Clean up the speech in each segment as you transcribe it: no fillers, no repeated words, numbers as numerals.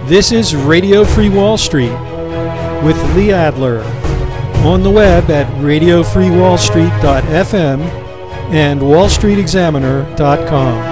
This is Radio Free Wall Street with Lee Adler, on the web at radiofreewallstreet.fm and wallstreetexaminer.com.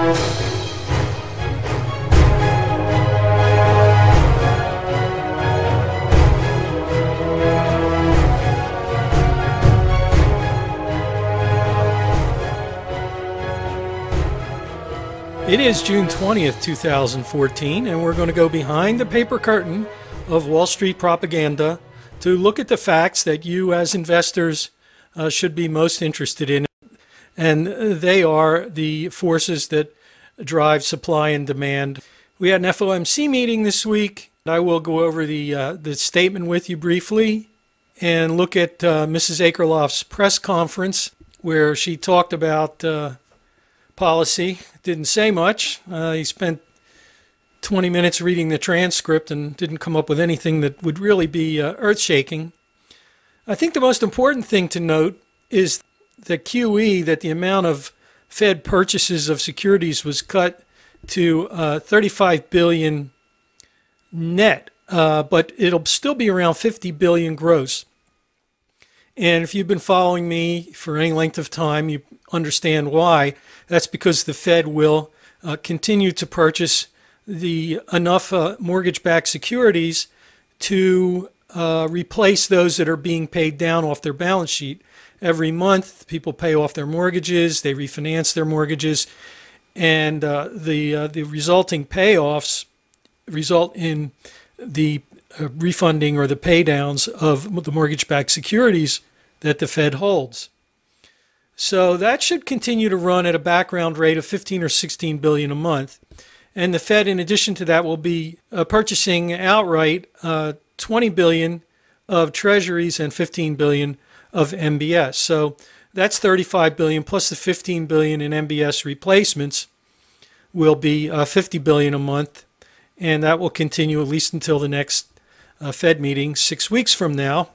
It is June 20th, 2014, and we're going to go behind the paper curtain of Wall Street propaganda to look at the facts that you as investors should be most interested in. And they are the forces that drive supply and demand. We had an FOMC meeting this week. I will go over the statement with you briefly and look at Mrs. Akerlof's press conference where she talked about policy. Didn't say much. He spent 20 minutes reading the transcript and didn't come up with anything that would really be earth-shaking. I think the most important thing to note is the QE, that the amount of Fed purchases of securities was cut to $35 billion net, but it'll still be around $50 billion gross. And if you've been following me for any length of time, you understand why. That's because the Fed will continue to purchase enough mortgage-backed securities to replace those that are being paid down off their balance sheet. Every month, people pay off their mortgages, they refinance their mortgages, and the resulting payoffs result in the refunding or the pay downs of the mortgage-backed securities that the Fed holds. So that should continue to run at a background rate of 15 or 16 billion a month. And the Fed, in addition to that, will be purchasing outright 20 billion of treasuries and 15 billion of MBS. So that's 35 billion plus the 15 billion in MBS replacements will be 50 billion a month. And that will continue at least until the next Fed meeting 6 weeks from now.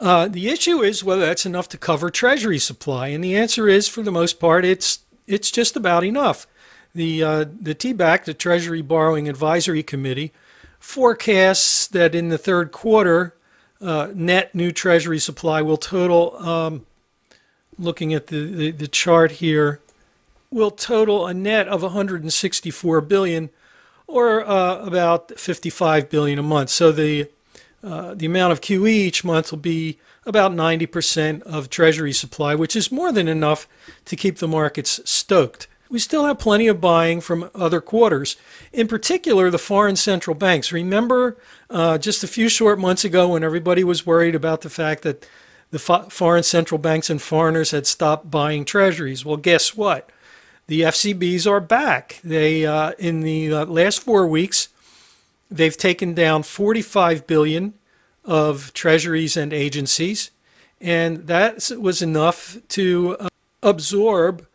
The issue is whether that's enough to cover Treasury supply, and the answer is, for the most part, it's just about enough. The TBAC, the Treasury Borrowing Advisory Committee, forecasts that in the third quarter, net new Treasury supply will total, looking at the chart here, will total a net of 164 billion, or about 55 billion a month. So the amount of QE each month will be about 90% of Treasury supply, which is more than enough to keep the markets stoked. We still have plenty of buying from other quarters, in particular the foreign central banks. Remember just a few short months ago when everybody was worried about the fact that the foreign central banks and foreigners had stopped buying treasuries? Well, guess what? The FCBs are back. They in the last 4 weeks, they've taken down 45 billion of treasuries and agencies, and that was enough to absorb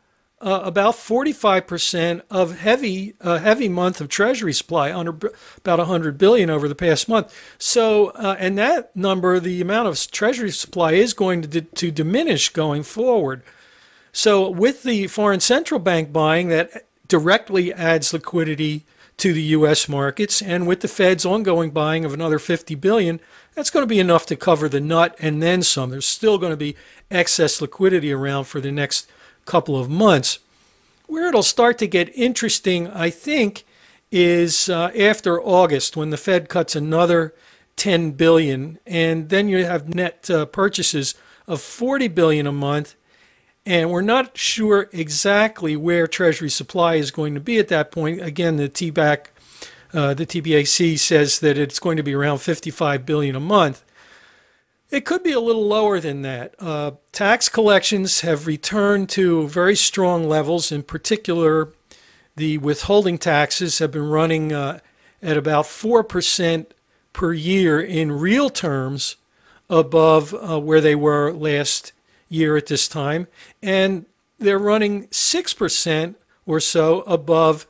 about 45% of heavy month of treasury supply, under about 100 billion over the past month. So, and that number, the amount of treasury supply, is going to diminish going forward. So with the foreign central bank buying, that directly adds liquidity to the U.S. markets, and with the Fed's ongoing buying of another 50 billion, that's going to be enough to cover the nut and then some. There's still going to be excess liquidity around for the next couple of months. Where it'll start to get interesting, I think, is after August, when the Fed cuts another 10 billion, and then you have net purchases of 40 billion a month. And we're not sure exactly where Treasury supply is going to be at that point. Again, the TBAC, the TBAC says that it's going to be around 55 billion a month. It could be a little lower than that. Tax collections have returned to very strong levels. In particular, the withholding taxes have been running at about 4% per year in real terms above where they were last year at this time, and they're running 6% or so above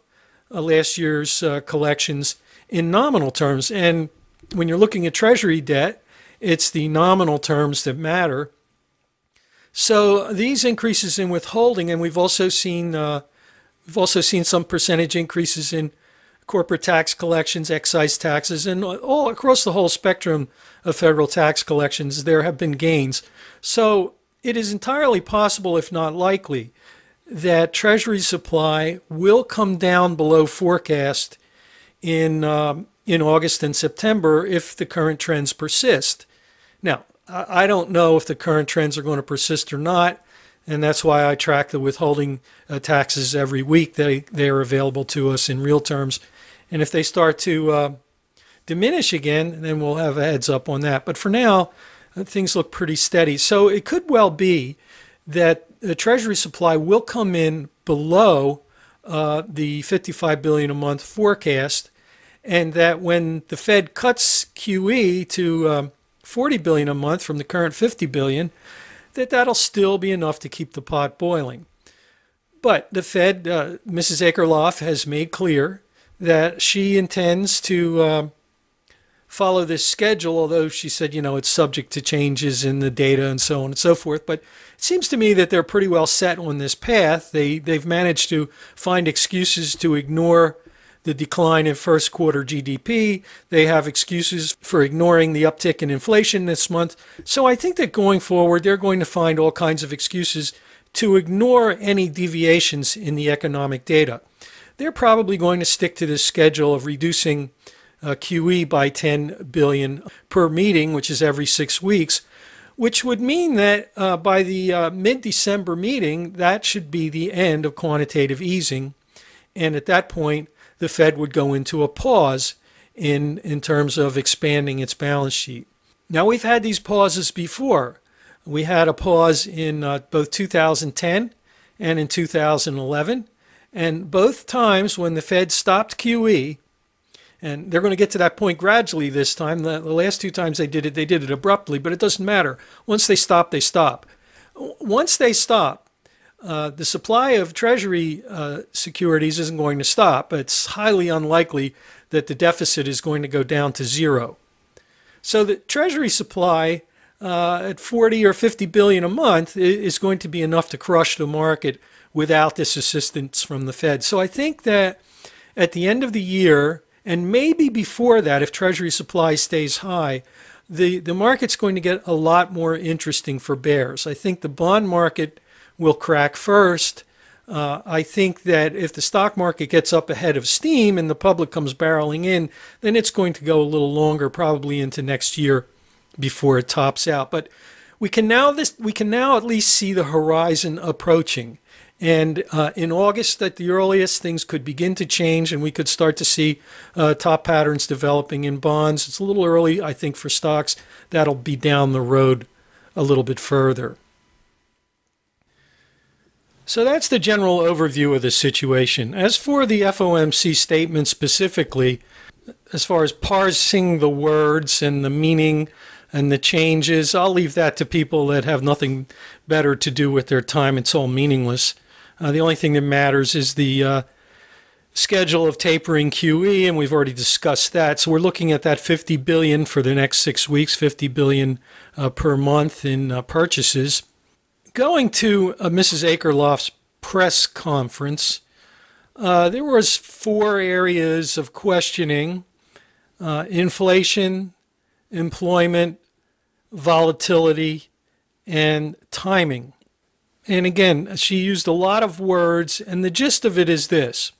last year's collections in nominal terms. And when you're looking at Treasury debt, it's the nominal terms that matter. So these increases in withholding, and we've also seen some percentage increases in corporate tax collections, excise taxes, and all across the whole spectrum of federal tax collections, there have been gains. So it is entirely possible, if not likely, that Treasury supply will come down below forecast in August and September if the current trends persist. Now, I don't know if the current trends are going to persist or not, and that's why I track the withholding taxes every week. They are available to us in real terms. And if they start to diminish again, then we'll have a heads up on that. But for now, things look pretty steady. So it could well be that the Treasury supply will come in below the $55 billion a month forecast, and that when the Fed cuts QE to $40 billion a month from the current $50 billion, that'll still be enough to keep the pot boiling. But the Fed, Mrs. Akerlof, has made clear that she intends to follow this schedule, although she said, it's subject to changes in the data and so on and so forth. But it seems to me that they're pretty well set on this path. They've managed to find excuses to ignore the decline in first quarter GDP. They have excuses for ignoring the uptick in inflation this month. So I think that going forward, they're going to find all kinds of excuses to ignore any deviations in the economic data. They're probably going to stick to this schedule of reducing QE by $10 billion per meeting, which is every 6 weeks, which would mean that by the mid-December meeting, that should be the end of quantitative easing. And at that point, the Fed would go into a pause in terms of expanding its balance sheet. Now, we've had these pauses before. We had a pause in both 2010 and in 2011. And both times when the Fed stopped QE, and they're going to get to that point gradually this time. The last two times they did it abruptly, but it doesn't matter. Once they stop, they stop. Once they stop, the supply of Treasury securities isn't going to stop. It's highly unlikely that the deficit is going to go down to zero. So the Treasury supply at 40 or 50 billion a month is going to be enough to crush the market without this assistance from the Fed. So I think that at the end of the year, and maybe before that, if Treasury supply stays high, the market's going to get a lot more interesting for bears. I think the bond market will crack first. I think that if the stock market gets up ahead of steam and the public comes barreling in, then it's going to go a little longer, probably into next year before it tops out. But we can now at least see the horizon approaching. And in August, at the earliest, things could begin to change, and we could start to see top patterns developing in bonds. It's a little early, I think, for stocks. That'll be down the road a little bit further. So that's the general overview of the situation. As for the FOMC statement specifically, as far as parsing the words and the meaning and the changes, I'll leave that to people that have nothing better to do with their time. It's all meaningless. The only thing that matters is the schedule of tapering QE, and we've already discussed that. So we're looking at that $50 billion for the next 6 weeks, $50 billion per month in purchases. Going to Mrs. Akerlof's press conference, there was 4 areas of questioning: inflation, employment, volatility, and timing. And again, she used a lot of words, and the gist of it is this.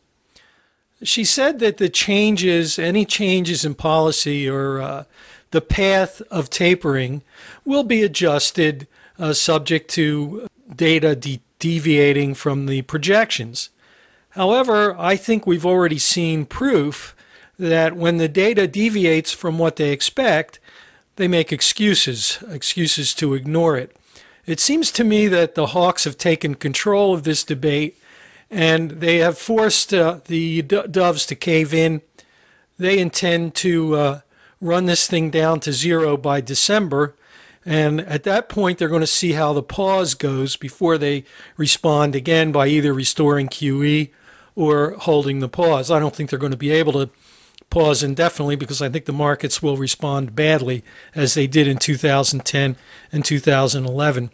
She said that the changes, any changes in policy or the path of tapering will be adjusted subject to data deviating from the projections. However, I think we've already seen proof that when the data deviates from what they expect, they make excuses to ignore it. It seems to me that the hawks have taken control of this debate, and they have forced the doves to cave in. They intend to run this thing down to zero by December, and at that point they're going to see how the pause goes before they respond again by either restoring QE or holding the pause. I don't think they're going to be able to pause indefinitely, because I think the markets will respond badly as they did in 2010 and 2011.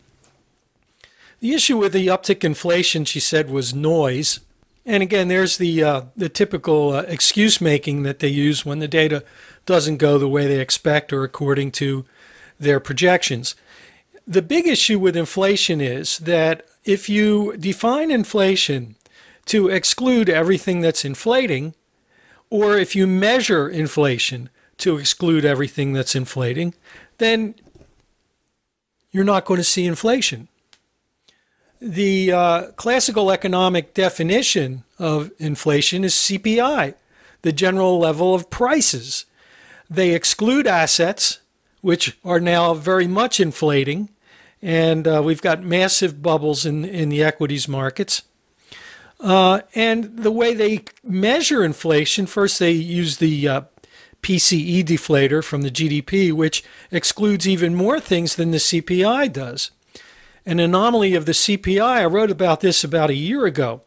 The issue with the uptick inflation, she said, was noise. And again, there's the typical excuse making that they use when the data doesn't go the way they expect or according to their projections. The big issue with inflation is that if you define inflation to exclude everything that's inflating, or if you measure inflation to exclude everything that's inflating, then you're not going to see inflation. The classical economic definition of inflation is CPI, the general level of prices. They exclude assets, which are now very much inflating, and we've got massive bubbles in the equities markets. And the way they measure inflation, first they use the PCE deflator from the GDP, which excludes even more things than the CPI does. An anomaly of the CPI, I wrote about this about a year ago,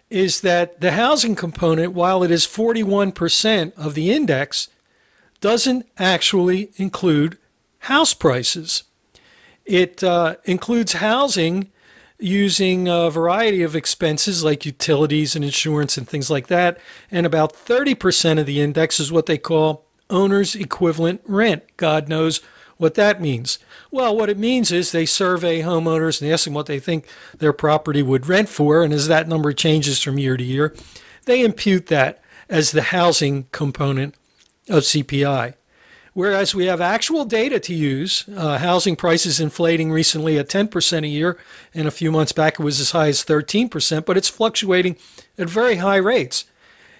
is that the housing component, while it is 41% of the index, doesn't actually include house prices. It includes housing using a variety of expenses like utilities and insurance and things like that, and about 30% of the index is what they call owner's equivalent rent. God knows what that means. Well, what it means is they survey homeowners and ask them what they think their property would rent for, and as that number changes from year to year, they impute that as the housing component of CPI. Whereas we have actual data to use, housing prices inflating recently at 10% a year, and a few months back it was as high as 13%, but it's fluctuating at very high rates.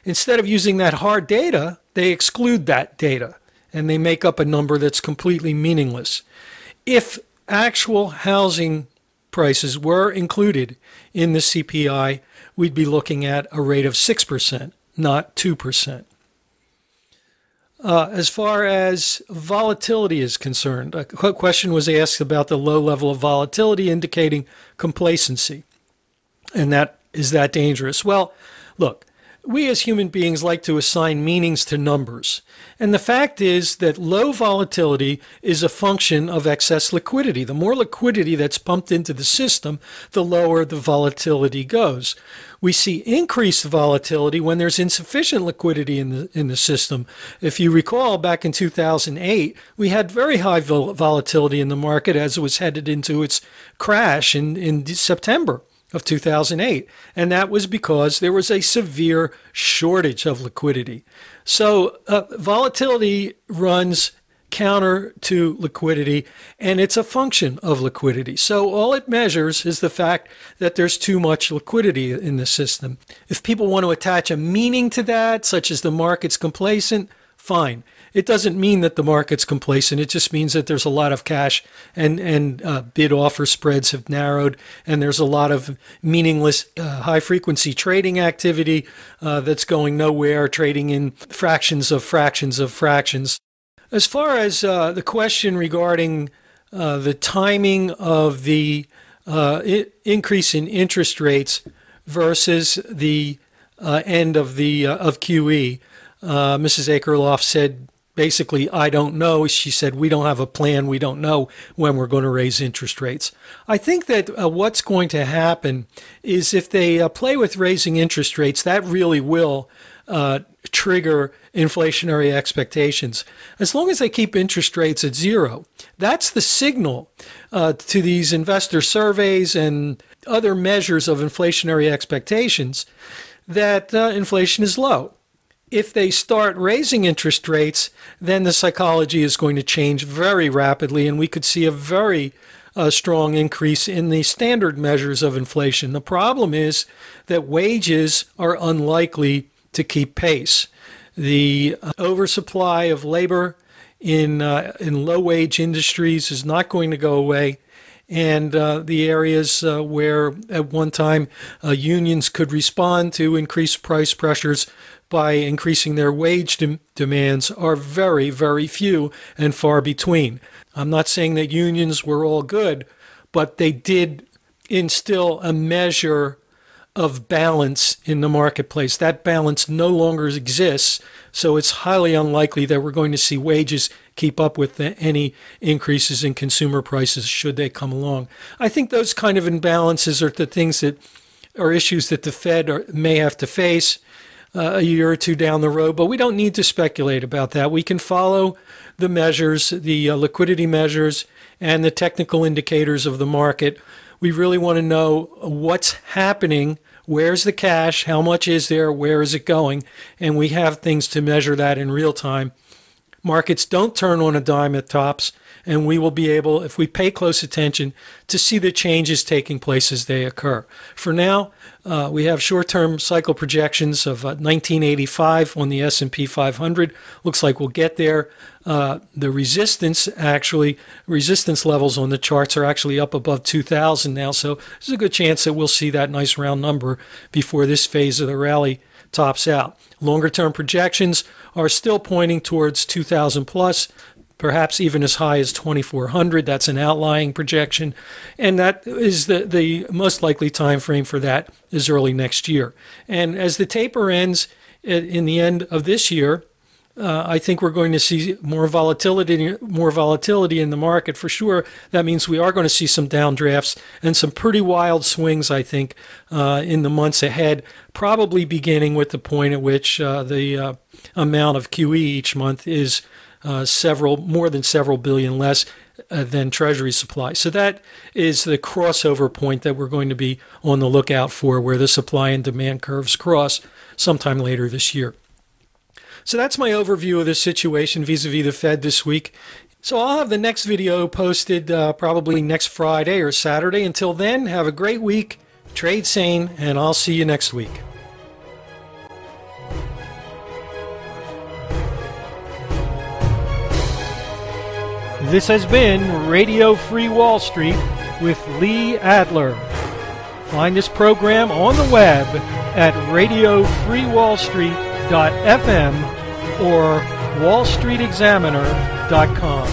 Instead of using that hard data, they exclude that data, and they make up a number that's completely meaningless. If actual housing prices were included in the CPI, we'd be looking at a rate of 6%, not 2%. As far as volatility is concerned, a question was asked about the low level of volatility indicating complacency. And is that dangerous? Well, look, we as human beings like to assign meanings to numbers. And the fact is that low volatility is a function of excess liquidity. The more liquidity that's pumped into the system, the lower the volatility goes. We see increased volatility when there's insufficient liquidity in the system. If you recall, back in 2008, we had very high volatility in the market as it was headed into its crash in September of 2008. And that was because there was a severe shortage of liquidity. So volatility runs counter to liquidity, and it's a function of liquidity. So all it measures is the fact that there's too much liquidity in the system. If people want to attach a meaning to that, such as the market's complacent, fine. It doesn't mean that the market's complacent. It just means that there's a lot of cash and bid-offer spreads have narrowed, and there's a lot of meaningless high-frequency trading activity that's going nowhere, trading in fractions of fractions of fractions. As far as the question regarding the timing of the increase in interest rates versus the end of QE, Mrs. Akerlof said, basically, I don't know. She said, we don't have a plan. We don't know when we're going to raise interest rates. I think that what's going to happen is if they play with raising interest rates, that really will trigger inflationary expectations. As long as they keep interest rates at zero, that's the signal to these investor surveys and other measures of inflationary expectations that inflation is low. If they start raising interest rates, then the psychology is going to change very rapidly, and we could see a very strong increase in the standard measures of inflation. The problem is that wages are unlikely to keep pace. The oversupply of labor in low-wage industries is not going to go away, and the areas where at one time unions could respond to increased price pressures by increasing their wage demands are very, very few and far between. I'm not saying that unions were all good, but they did instill a measure of balance in the marketplace. That balance no longer exists, so it's highly unlikely that we're going to see wages keep up with any increases in consumer prices should they come along. I think those kind of imbalances are the things that are issues that the Fed may have to face a year or two down the road, but we don't need to speculate about that. We can follow the measures, the liquidity measures, and the technical indicators of the market. We really want to know what's happening. Where's the cash? How much is there? Where is it going? And we have things to measure that in real time. Markets don't turn on a dime at tops, and we will be able, if we pay close attention, to see the changes taking place as they occur. For now, we have short-term cycle projections of 1985 on the S&P 500. Looks like we'll get there. The resistance levels on the charts are actually up above 2,000 now, so there's a good chance that we'll see that nice round number before this phase of the rally tops out. Longer-term projections are still pointing towards 2,000 plus, perhaps even as high as 2,400. That's an outlying projection, and that is the most likely time frame for that is early next year. And as the taper ends in the end of this year, I think we're going to see more volatility in the market for sure. That means we are going to see some downdrafts and some pretty wild swings, I think, in the months ahead, probably beginning with the point at which the amount of QE each month is more than several billion less than Treasury supply. So that is the crossover point that we're going to be on the lookout for, where the supply and demand curves cross sometime later this year. So that's my overview of the situation vis-a-vis the Fed this week. So I'll have the next video posted probably next Friday or Saturday. Until then, have a great week, trade sane, and I'll see you next week. This has been Radio Free Wall Street with Lee Adler. Find this program on the web at radiofreewallstreet.fm or wallstreetexaminer.com.